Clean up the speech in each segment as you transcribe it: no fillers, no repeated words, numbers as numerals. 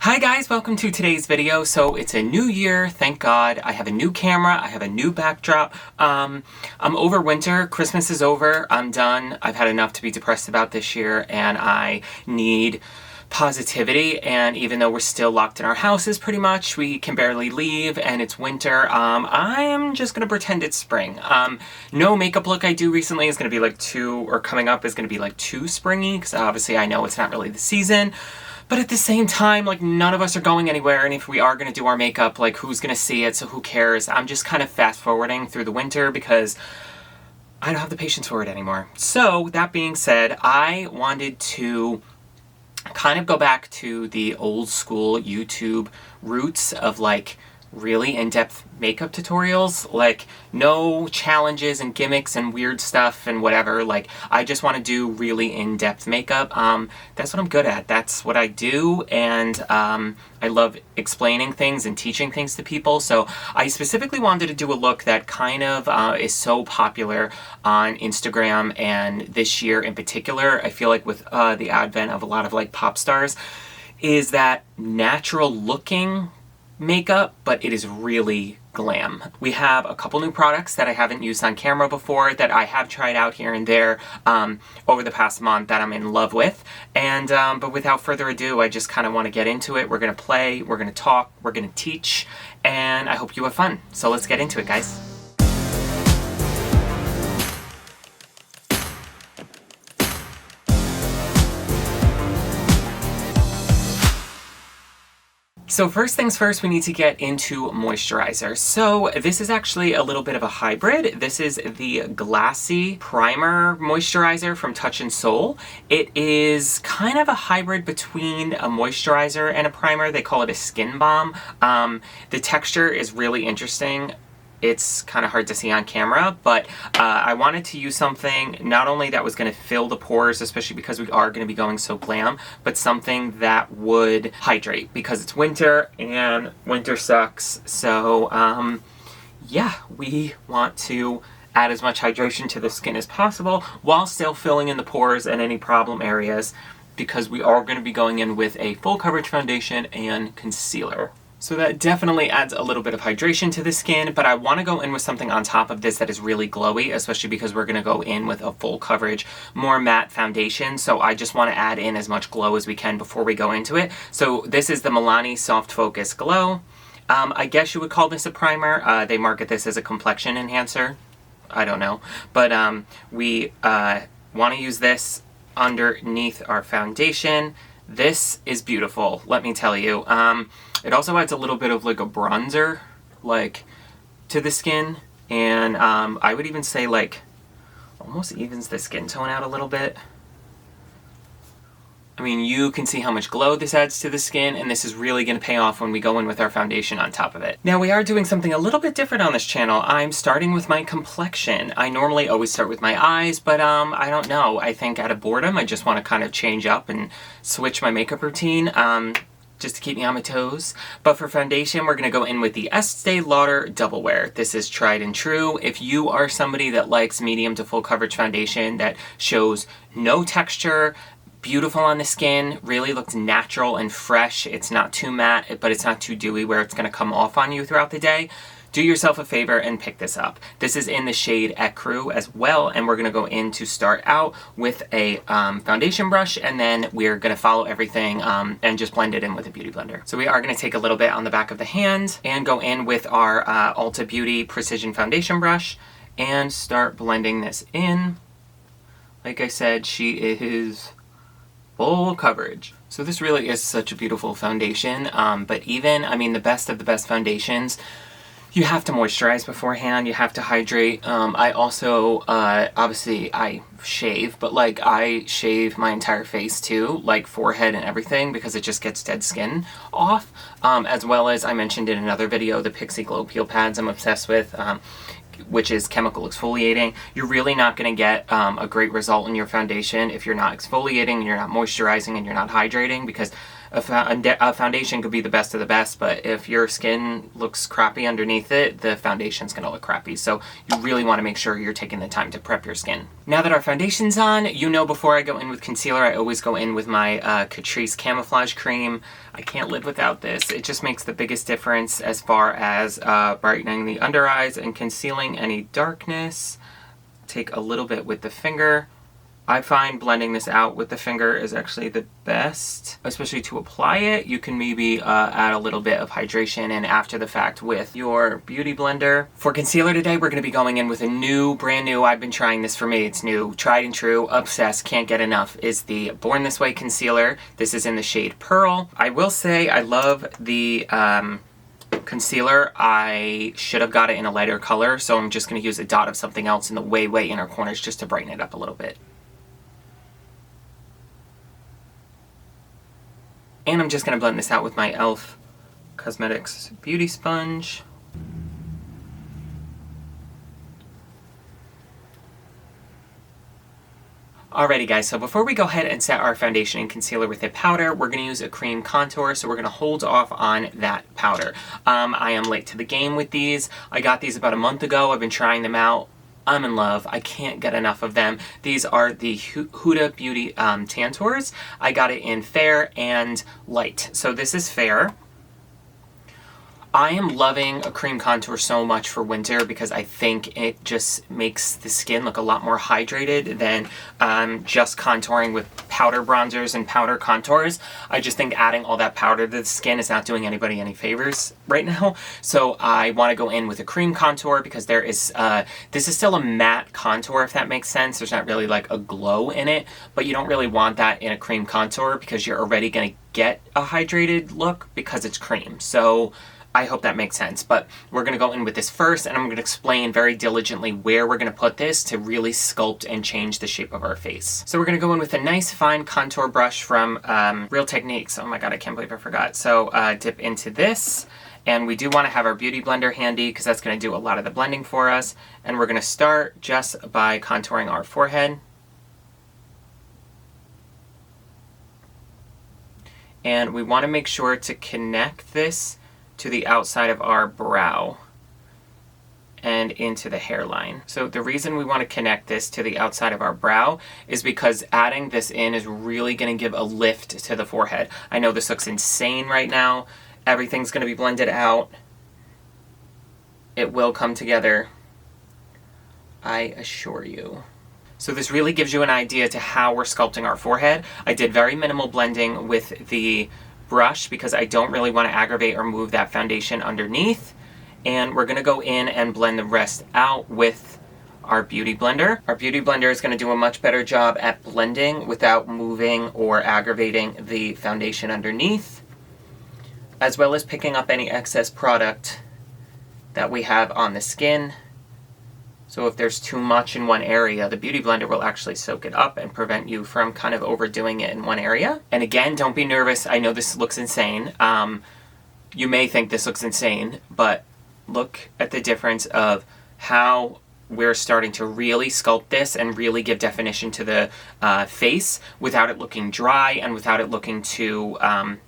Hi guys, welcome to today's video. So it's a new year, thank God. I have a new camera, I have a new backdrop. I'm over winter, Christmas is over, I'm done. I've had enough to be depressed about this year and I need positivity, and even though we're still locked in our houses pretty much, we can barely leave and it's winter, I'm just gonna pretend it's spring. No makeup look I do recently is gonna be like coming up is gonna be like too springy, because obviously I know it's not really the season. But at the same time, like, none of us are going anywhere, and if we are gonna do our makeup, like, who's gonna see it, so who cares? I'm just kind of fast-forwarding through the winter because I don't have the patience for it anymore. So, that being said, I wanted to kind of go back to the old school YouTube roots of, like, really in-depth makeup tutorials, like no challenges and gimmicks and weird stuff and whatever. Like, I just want to do really in-depth makeup. That's what I'm good at. That's what I do, and I love explaining things and teaching things to people. So I specifically wanted to do a look that kind of is so popular on Instagram, and this year in particular, I feel like with the advent of a lot of like pop stars, is that natural looking makeup, but it is really glam. We have a couple new products that I haven't used on camera before that I have tried out here and there over the past month that I'm in love with. And but without further ado, I just kind of want to get into it. We're gonna play, we're gonna talk, we're gonna teach, and I hope you have fun. So let's get into it, guys. So first things first, we need to get into moisturizer. So this is actually a little bit of a hybrid. This is the Glassy Primer Moisturizer from Touch in Sol. It is kind of a hybrid between a moisturizer and a primer. They call it a skin balm. The texture is really interesting. It's kind of hard to see on camera, but I wanted to use something not only that was going to fill the pores, especially because we are going to be going so glam, but something that would hydrate, because it's winter and winter sucks. So yeah, we want to add as much hydration to the skin as possible while still filling in the pores and any problem areas, because we are going to be going in with a full coverage foundation and concealer. So that definitely adds a little bit of hydration to the skin, but I want to go in with something on top of this that is really glowy, especially because we're going to go in with a full coverage, more matte foundation. So I just want to add in as much glow as we can before we go into it. So this is the Milani Soft Focus Glow. I guess you would call this a primer. They market this as a complexion enhancer. I don't know. But we want to use this underneath our foundation. This is beautiful, let me tell you. It also adds a little bit of like a bronzer, like, to the skin, and I would even say like almost evens the skin tone out a little bit. I mean, you can see how much glow this adds to the skin, and this is really going to pay off when we go in with our foundation on top of it. Now, we are doing something a little bit different on this channel. I'm starting with my complexion. I normally always start with my eyes, but I don't know. I think out of boredom, I just want to kind of change up and switch my makeup routine. Just to keep me on my toes. But for foundation, we're going to go in with the Estee Lauder Double Wear. This is tried and true. If you are somebody that likes medium to full coverage foundation that shows no texture, beautiful on the skin, really looks natural and fresh, it's not too matte, but it's not too dewy where it's going to come off on you throughout the day, do yourself a favor and pick this up. This is in the shade Ecru as well, and we're going to go in to start out with a foundation brush, and then we're going to follow everything and just blend it in with a beauty blender. So we are going to take a little bit on the back of the hand and go in with our Ulta Beauty Precision Foundation brush and start blending this in. Like I said, she is full coverage. So this really is such a beautiful foundation, but even, I mean, the best of the best foundations, you have to moisturize beforehand, you have to hydrate. I also, obviously I shave, but like I shave my entire face too, like forehead and everything, because it just gets dead skin off. As well as I mentioned in another video, the Pixi Glow Peel Pads I'm obsessed with, which is chemical exfoliating. You're really not going to get a great result in your foundation if you're not exfoliating, and you're not moisturizing, and you're not hydrating, because a foundation could be the best of the best, but if your skin looks crappy underneath it, the foundation's gonna look crappy. So you really wanna make sure you're taking the time to prep your skin. Now that our foundation's on, you know before I go in with concealer, I always go in with my Catrice Camouflage Cream. I can't live without this. It just makes the biggest difference as far as brightening the under eyes and concealing any darkness. Take a little bit with the finger. I find blending this out with the finger is actually the best, especially to apply it. You can maybe add a little bit of hydration in after the fact with your beauty blender. For concealer today, we're going to be going in with a brand new, I've been trying this for me, it's new, tried and true, obsessed, can't get enough, is the Born This Way concealer. This is in the shade Pearl. I will say I love the concealer. I should have got it in a lighter color, so I'm just going to use a dot of something else in the way inner corners just to brighten it up a little bit. And I'm just going to blend this out with my e.l.f. Cosmetics Beauty Sponge. Alrighty guys, so before we go ahead and set our foundation and concealer with a powder, we're going to use a cream contour, so we're going to hold off on that powder. I am late to the game with these. I got these about a month ago. I've been trying them out. I'm in love. I can't get enough of them. These are the Huda Beauty Tantours. I got it in fair and light. So this is fair. I am loving a cream contour so much for winter because I think it just makes the skin look a lot more hydrated than just contouring with powder bronzers and powder contours. I just think adding all that powder to the skin is not doing anybody any favors right now. So I want to go in with a cream contour because there is, this is still a matte contour if that makes sense. There's not really like a glow in it, but you don't really want that in a cream contour because you're already going to get a hydrated look because it's cream. So I hope that makes sense, but we're going to go in with this first, and I'm going to explain very diligently where we're going to put this to really sculpt and change the shape of our face. So we're going to go in with a nice fine contour brush from Real Techniques. Oh my god, I can't believe I forgot. So dip into this, and we do want to have our beauty blender handy because that's going to do a lot of the blending for us. And we're going to start just by contouring our forehead. And we want to make sure to connect this to the outside of our brow and into the hairline. So the reason we want to connect this to the outside of our brow is because adding this in is really going to give a lift to the forehead. I know this looks insane right now. Everything's going to be blended out. It will come together, I assure you. So this really gives you an idea to how we're sculpting our forehead. I did very minimal blending with the brush because I don't really want to aggravate or move that foundation underneath. And we're going to go in and blend the rest out with our beauty blender. Our beauty blender is going to do a much better job at blending without moving or aggravating the foundation underneath, as well as picking up any excess product that we have on the skin. So if there's too much in one area, the beauty blender will actually soak it up and prevent you from kind of overdoing it in one area. And again, don't be nervous. I know this looks insane. You may think this looks insane, but look at the difference of how we're starting to really sculpt this and really give definition to the face without it looking dry and without it looking too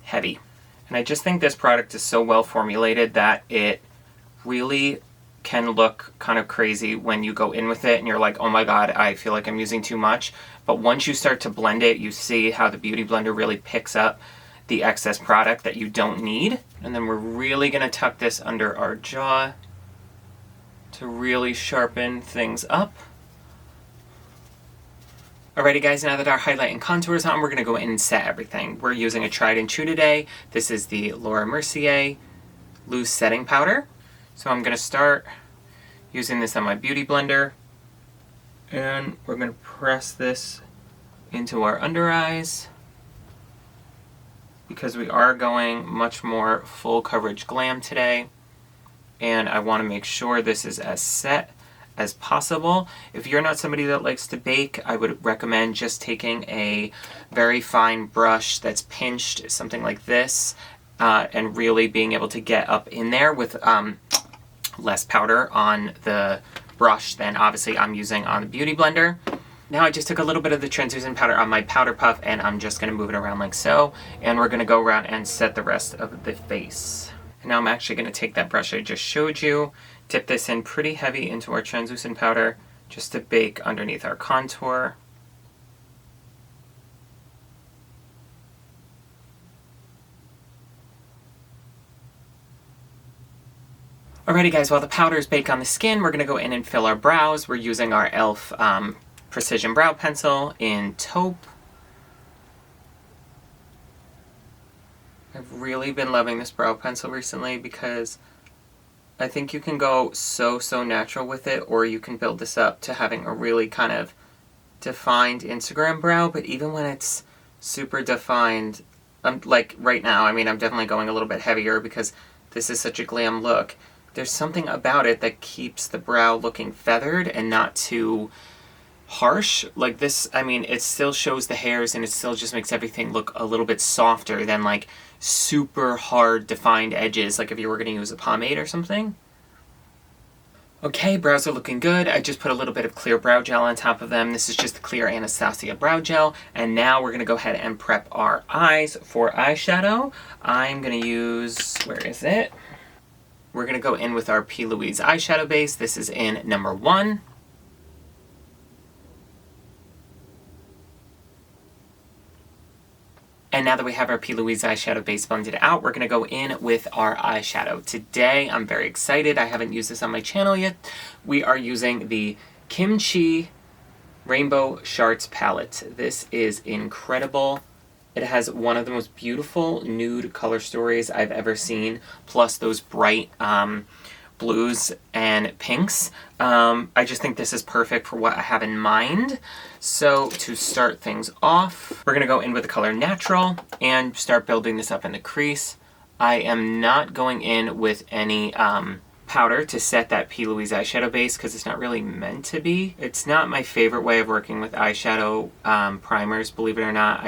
heavy. And I just think this product is so well formulated that it really can look kind of crazy when you go in with it and you're like, oh my god, I feel like I'm using too much. But once you start to blend it, you see how the beauty blender really picks up the excess product that you don't need. And then we're really going to tuck this under our jaw to really sharpen things up. Alrighty guys, now that our highlight and contour is on, we're going to go in and set everything. We're using a tried and true today. This is the Laura Mercier Loose Setting Powder. So I'm going to start using this on my beauty blender, and we're going to press this into our under eyes because we are going much more full coverage glam today, and I want to make sure this is as set as possible. If you're not somebody that likes to bake, I would recommend just taking a very fine brush that's pinched, something like this, and really being able to get up in there with less powder on the brush than obviously I'm using on the beauty blender. Now I just took a little bit of the translucent powder on my powder puff and I'm just going to move it around like so. And we're going to go around and set the rest of the face. And now I'm actually going to take that brush I just showed you, dip this in pretty heavy into our translucent powder just to bake underneath our contour. Alrighty guys, while the powders bake on the skin, we're going to go in and fill our brows. We're using our e.l.f. Precision Brow Pencil in taupe. I've really been loving this brow pencil recently because I think you can go so natural with it, or you can build this up to having a really kind of defined Instagram brow, but even when it's super defined, like right now, I mean, I'm definitely going a little bit heavier because this is such a glam look. There's something about it that keeps the brow looking feathered and not too harsh. Like this, I mean, it still shows the hairs and it still just makes everything look a little bit softer than like super hard defined edges, like if you were going to use a pomade or something. Okay, brows are looking good. I just put a little bit of clear brow gel on top of them. This is just the Clear Anastasia brow gel. And now we're going to go ahead and prep our eyes for eyeshadow. I'm going to use, where is it? We're going to go in with our P. Louise eyeshadow base. This is in number 1. And now that we have our P. Louise eyeshadow base blended out, we're going to go in with our eyeshadow. Today, I'm very excited. I haven't used this on my channel yet. We are using the Kimchi Rainbow Shards palette. This is incredible. It has one of the most beautiful nude color stories I've ever seen, plus those bright blues and pinks. I just think this is perfect for what I have in mind. So to start things off, we're going to go in with the color Natural and start building this up in the crease. I am not going in with any powder to set that P. Louise eyeshadow base because it's not really meant to be. It's not my favorite way of working with eyeshadow primers, believe it or not.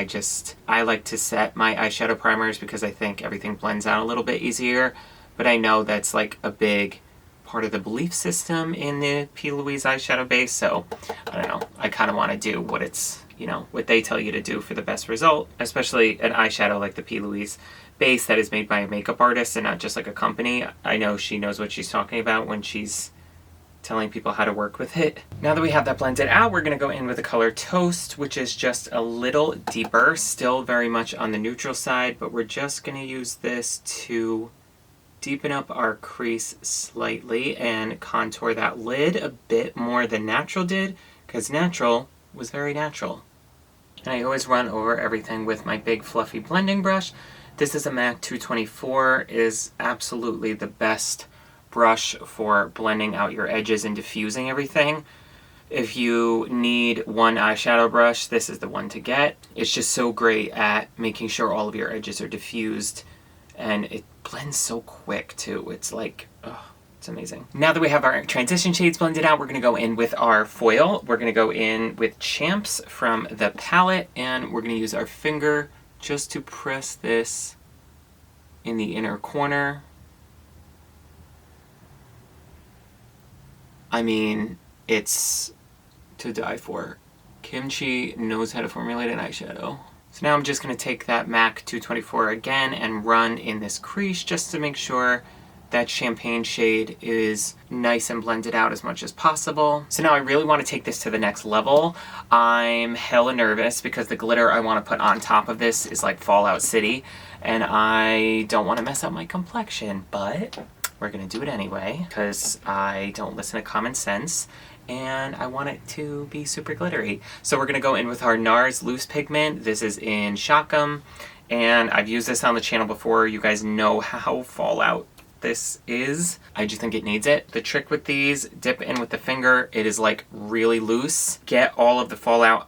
I like to set my eyeshadow primers because I think everything blends out a little bit easier, but I know that's like a big part of the belief system in the P. Louise eyeshadow base, so I don't know. I kind of want to do what it's, you know, what they tell you to do for the best result, especially an eyeshadow like the P. Louise base that is made by a makeup artist and not just like a company. I know she knows what she's talking about when she's telling people how to work with it. Now that we have that blended out, we're going to go in with the color Toast, which is just a little deeper, still very much on the neutral side, but we're just going to use this to deepen up our crease slightly and contour that lid a bit more than Natural did, because Natural was very natural. And I always run over everything with my big fluffy blending brush. This is a MAC 224. It is absolutely the best brush for blending out your edges and diffusing everything. If you need one eyeshadow brush, this is the one to get. It's just so great at making sure all of your edges are diffused, and it blends so quick too. It's like, oh, it's amazing. Now that we have our transition shades blended out, we're going to go in with our foil. We're going to go in with Champs from the palette, and we're going to use our finger just to press this in the inner corner. I mean, it's to die for. Kimchi knows how to formulate an eyeshadow. So now I'm just going to take that MAC 224 again and run in this crease just to make sure that champagne shade is nice and blended out as much as possible. So now I really want to take this to the next level. I'm hella nervous because the glitter I want to put on top of this is like Fallout City, and I don't want to mess up my complexion, but we're going to do it anyway because I don't listen to common sense and I want it to be super glittery. So we're going to go in with our NARS loose pigment. This is in Xoxo, and I've used this on the channel before. You guys know how Fallout this is. I just think it needs it. The trick with these, dip in with the finger. It is like really loose. Get all of the fallout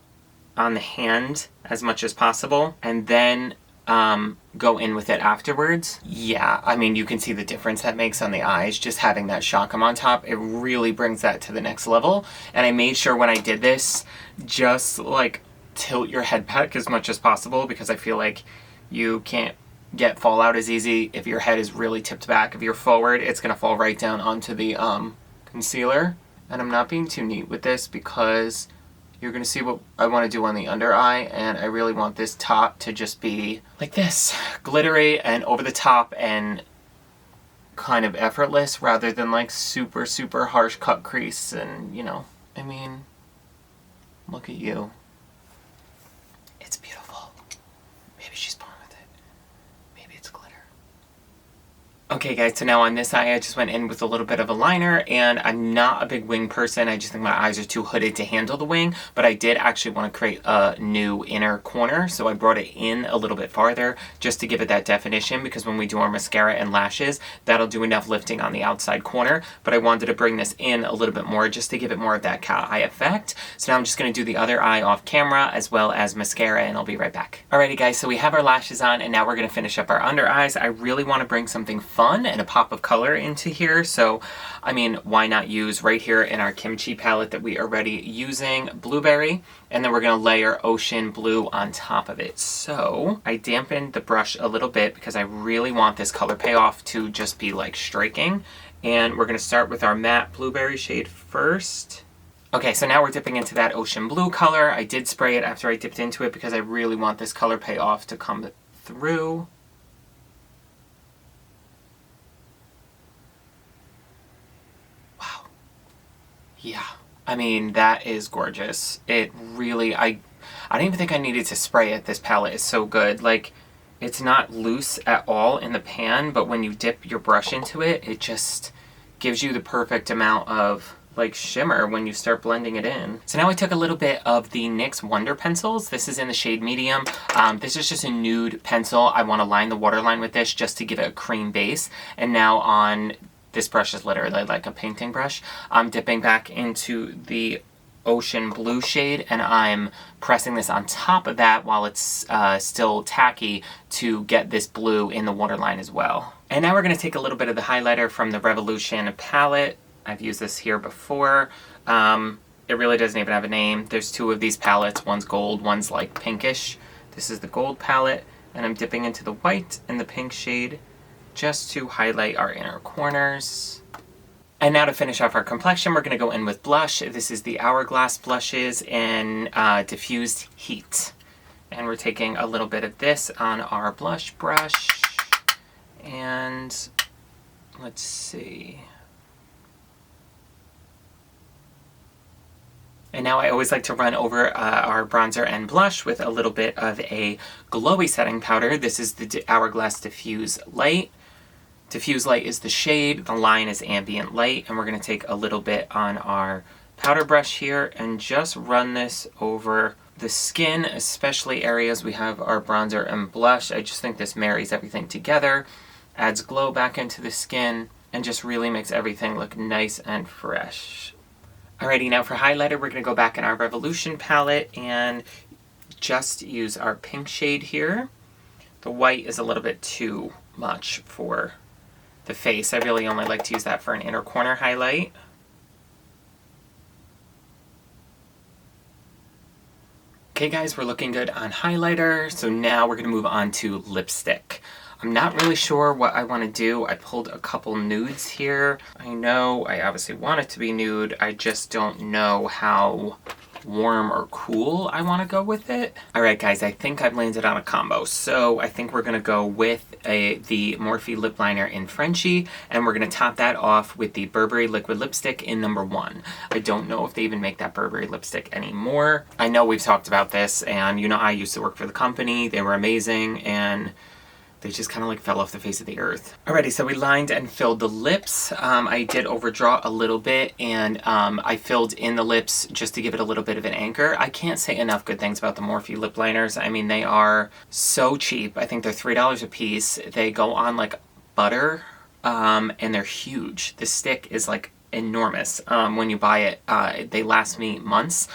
on the hand as much as possible, and then go in with it afterwards. Yeah, I mean, you can see the difference that makes on the eyes, just having that Xoxo on top. It really brings that to the next level. And I made sure when I did this, just like tilt your head back as much as possible, because I feel like you can't get fallout as easy if your head is really tipped back. If you're forward, it's gonna fall right down onto the concealer. And I'm not being too neat with this because you're gonna see what I want to do on the under eye, and I really want this top to just be like this, glittery and over the top and kind of effortless rather than like super, super harsh cut crease. And you know, I mean, look at you. It's beautiful. Maybe she's born with it. Maybe it's glitter. Okay guys, so now on this eye I just went in with a little bit of a liner, and I'm not a big wing person. I just think my eyes are too hooded to handle the wing, but I did actually want to create a new inner corner, so I brought it in a little bit farther just to give it that definition, because when we do our mascara and lashes, that'll do enough lifting on the outside corner, but I wanted to bring this in a little bit more just to give it more of that cat eye effect. So now I'm just going to do the other eye off camera as well as mascara, and I'll be right back. Alrighty guys, so we have our lashes on, and now we're going to finish up our under eyes. I really want to bring something fun and a pop of color into here, so I mean, why not use right here in our kimchi palette that we are already using blueberry, and then we're going to layer ocean blue on top of it. So I dampened the brush a little bit because I really want this color payoff to just be like striking, and we're going to start with our matte blueberry shade first. Okay, so now we're dipping into that ocean blue color. I did spray it after I dipped into it because I really want this color payoff to come through. Yeah, I mean, that is gorgeous. It really, I don't even think I needed to spray it. This palette is so good. Like, it's not loose at all in the pan, but when you dip your brush into it, it just gives you the perfect amount of like shimmer when you start blending it in. So now I took a little bit of the NYX Wonder pencils. This is in the shade medium. This is just a nude pencil. I want to line the waterline with this just to give it a cream base. And now on this brush is literally like a painting brush. I'm dipping back into the ocean blue shade, and I'm pressing this on top of that while it's still tacky to get this blue in the waterline as well. And now we're going to take a little bit of the highlighter from the Revolution palette. I've used this here before. It really doesn't even have a name. There's two of these palettes. One's gold, one's like pinkish. This is the gold palette, and I'm dipping into the white and the pink shade just to highlight our inner corners. And now to finish off our complexion, we're going to go in with blush. This is the Hourglass blushes in Diffused Heat. And we're taking a little bit of this on our blush brush. And let's see. And now I always like to run over our bronzer and blush with a little bit of a glowy setting powder. This is the Hourglass Diffuse Light. Diffuse Light is the shade, the line is Ambient Light, and we're going to take a little bit on our powder brush here and just run this over the skin, especially areas we have our bronzer and blush. I just think this marries everything together, adds glow back into the skin, and just really makes everything look nice and fresh. Alrighty, now for highlighter, we're going to go back in our Revolution palette and just use our pink shade here. The white is a little bit too much for the face. I really only like to use that for an inner corner highlight. Okay guys, we're looking good on highlighter, so now we're going to move on to lipstick. I'm not really sure what I want to do. I pulled a couple nudes here. I know I obviously want it to be nude, I just don't know how warm or cool I want to go with it. Alright guys, I think I've landed on a combo. So I think we're going to go with the Morphe lip liner in Frenchie, and we're going to top that off with the Burberry liquid lipstick in number 1. I don't know if they even make that Burberry lipstick anymore. I know we've talked about this, and you know I used to work for the company. They were amazing, and they just kind of like fell off the face of the earth. Alrighty, so we lined and filled the lips. I did overdraw a little bit, and I filled in the lips just to give it a little bit of an anchor. I can't say enough good things about the Morphe lip liners. I mean, they are so cheap. I think they're $3 a piece. They go on like butter, and they're huge. The stick is like enormous. When you buy it, they last me months.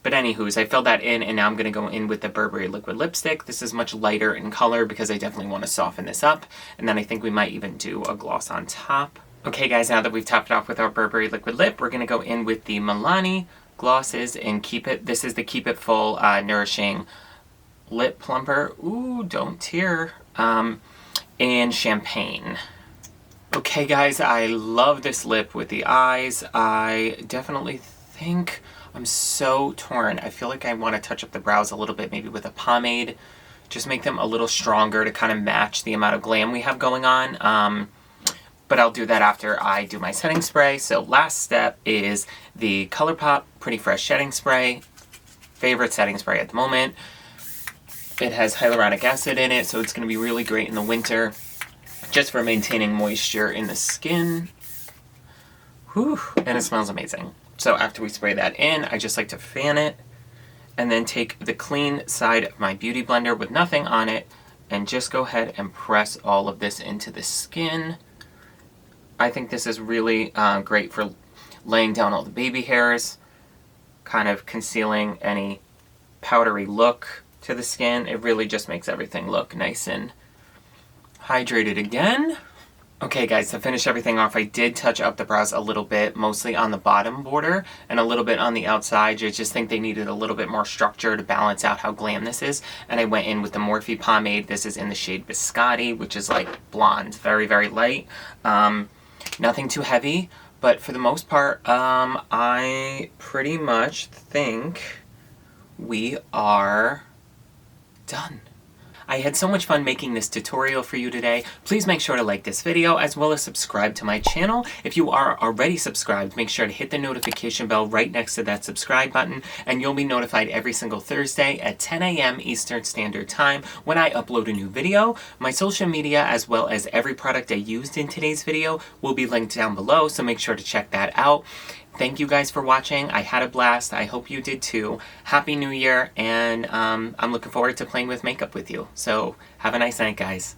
But anywho's, I filled that in, and now I'm going to go in with the Burberry liquid lipstick. This is much lighter in color because I definitely want to soften this up. And then I think we might even do a gloss on top. Okay guys, now that we've topped it off with our Burberry liquid lip, we're going to go in with the Milani glosses and Keep It. This is the Keep It Full Nourishing Lip Plumper. Ooh, don't tear. And Champagne. Okay guys, I love this lip with the eyes. I definitely think I'm so torn. I feel like I want to touch up the brows a little bit, maybe with a pomade. Just make them a little stronger to kind of match the amount of glam we have going on. But I'll do that after I do my setting spray. So last step is the ColourPop Pretty Fresh Setting Spray. Favorite setting spray at the moment. It has hyaluronic acid in it, so it's going to be really great in the winter. Just for maintaining moisture in the skin. Whew, and it smells amazing. So after we spray that in, I just like to fan it. And then take the clean side of my beauty blender with nothing on it. And just go ahead and press all of this into the skin. I think this is really great for laying down all the baby hairs, kind of concealing any powdery look to the skin. It really just makes everything look nice and hydrated again. Okay guys, to finish everything off, I did touch up the brows a little bit, mostly on the bottom border and a little bit on the outside. I just think they needed a little bit more structure to balance out how glam this is. And I went in with the Morphe pomade. This is in the shade Biscotti, which is like blonde, very, very light. Nothing too heavy, but for the most part, I pretty much think we are done. I had so much fun making this tutorial for you today. Please make sure to like this video as well as subscribe to my channel. If you are already subscribed, make sure to hit the notification bell right next to that subscribe button and you'll be notified every single Thursday at 10 a.m. Eastern Standard Time when I upload a new video. My social media as well as every product I used in today's video will be linked down below, so make sure to check that out. Thank you guys for watching. I had a blast. I hope you did too. Happy New Year, and I'm looking forward to playing with makeup with you. So have a nice night, guys.